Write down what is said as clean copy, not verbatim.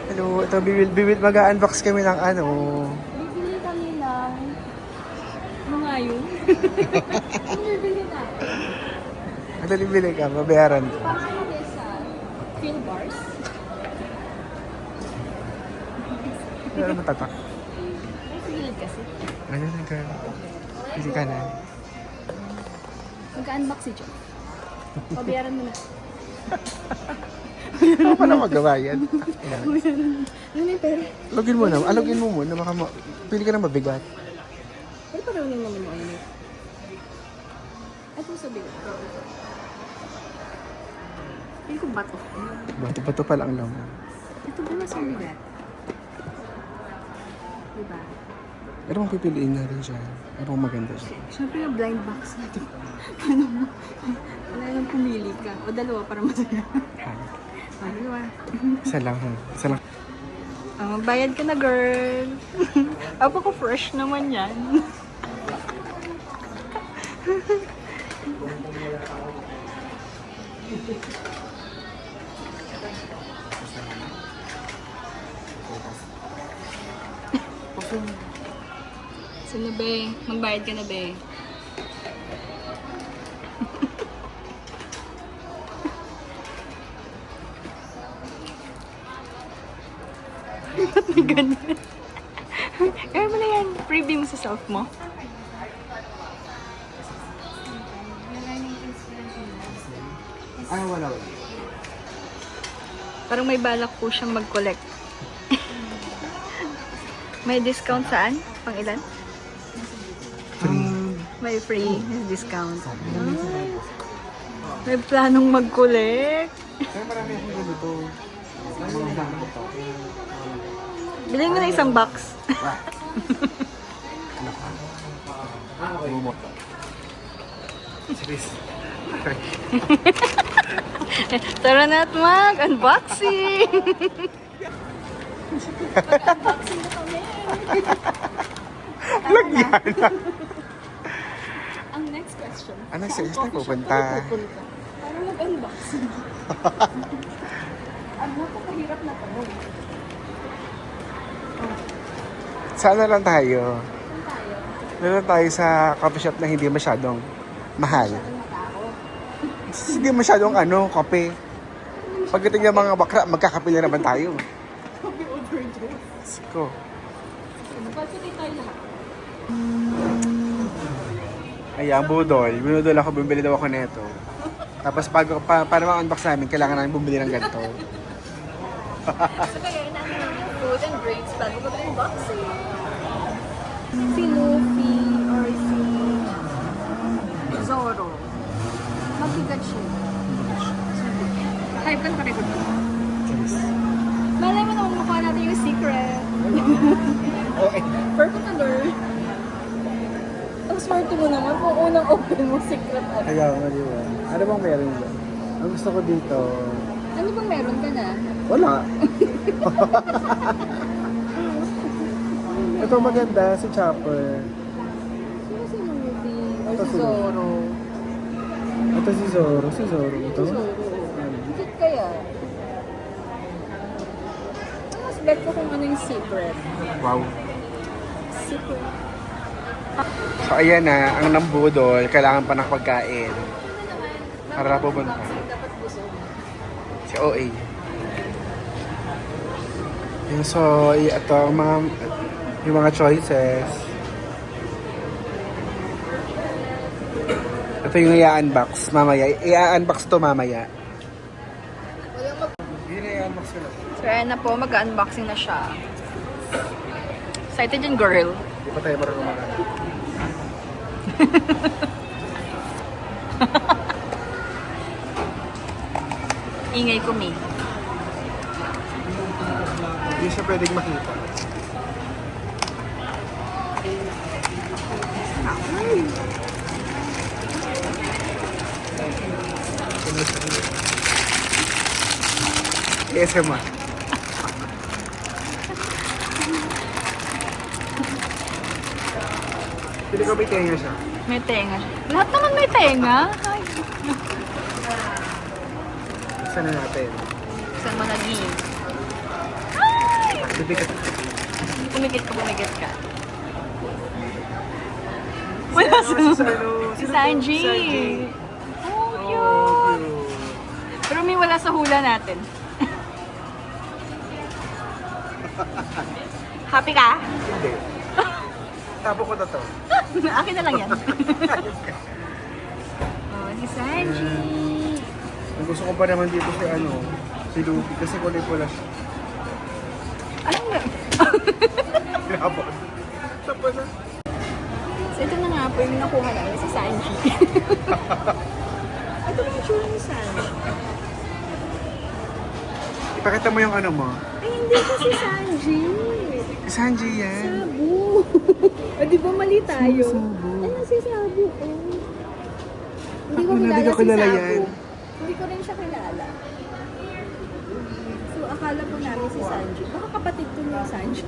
Hello, ito bibil mag-unbox kami ng ano. Bibili kami ng... Ano nga yun? Ano bibili natin? Ano bibili ka? Babayaran ko. Pangalan is Phil Bars. Ano matatak? Ay, sigilid kasi. Ano na ka? Hindi ka na. Mag-unbox si Joe. Pabayaran mo na. Ano pa na magawa yan? Ano yung pera? Login mo na. Alogin mo muna. Pili ka na mabigat. Ay, parang yung naman mo ayun. At mo sabi ko. Pili ko bato. Bato-bato pa lang lang. Ito ba mas mabigat? Diba? Pero mong pipiliin na rin siya. Pero maganda siya. Siyempre yung blind box na ito. Paano mo? Wala nang pumili ka. O dalawa para masaya. Dalawa. Isa lang ha. Isa lang. Magbayad ka na, girl. Apo ko fresh naman yan. Sino, be? Magbayad ka na, be. Ba't may ganyan? Kaya mo na yan. Preview mo sa self mo. Wala. Parang may balak po siyang mag-collect. May discount saan? Pang ilan? Free. May free discount. May planong mag-collect. Kaya marami akong ganito. Mga bangko pa. Bilhin mo na isang box. Bumot. Serious. Tara na at mag-unboxing! Mag-unboxing na kami! Lagyan. Ang next question. Ano sa saan isla coffee shop pupunta? tayo pupunta? Para mag-unboxing. Ang napakahirap na tanong. Saan na lang tayo? Saan tayo? Meron tayo sa coffee shop na hindi masyadong mahal. Masyadong matao. Hindi masyadong kape. Pagdating ng mga bakla, magkakape na naman tayo. Coffee overdose. Siko. Napalsitay tayo lahat. Ayan, budol. Binudol ako, bumili daw ako neto. Tapos para ma-unbox namin, kailangan namin bumili ng ganito. So kaya namin yung food and drinks bago mag-unboxing. Si Luffy or si Zoro. Mabigat siya. Hype ka pareho to. Malay mo naman mukha natin yung secret. Okay. Perfect color. Ang swerte mo naman kung unang open mo secret at. Kaya nga, di ba? Ano bang meron dyan? Ang gusto ko dito, Ano bang meron ka na? wala. Ito maganda, si Chopper. Sino si Luffy? Or Ito si si Zoro? Ito si Zoro. Si Zoro ito. Si Zoro. Bakit kaya? Mas bet ko kung ano yung secret. Wow. Secret. So ayan na, ang nambudol, kailangan pa ng pagkain. Para pupunta. Dapat busog. Si OA. Yun, so, ito, yung mga choices. Ito yung i-unbox mamaya. I-unbox to mamaya. Hindi na i-unbox ko na. So, ayan na po, mag-unboxing na siya. Excited yung girl. Hindi pa tayo marunong mag-unbox. Ingay ko, me. Hindi siya pwedeng makita. ASMR. Pili ko may tenga siya. May tenga. Lahat naman may tenga. Ay. Isa na natin. Saan mo naging? Ah! Bigat. Pumikit ka. Wala Si ano? Si Sino to? Sanji. Sanji. Oh, Oh, cute. cute. Pero may wala sa hula natin. Happy ka? Hindi. Tapo ko na to. Akin na lang yan. Oh, si Sanji. Ang gusto ko pa naman dito si ano, si Luffy kasi kulay pula siya. Ano nga? Grabon. Tapos na. So ito na nga po yung nakuha namin si Sanji. Ito yung tsura ni Sanji. Ipakita mo yung ano mo. Ay, hindi ko si Sanji. Si Sanji yan. Sabu. O, di ba mali tayo? Sabu. Ano si Sabu? Oh. Hindi ko Ako na, di kilala ko si kilala Sabu. yan. Hindi ko rin siya kilala. So, akala po namin si Sanji. Baka kapatid ko niya Sanji.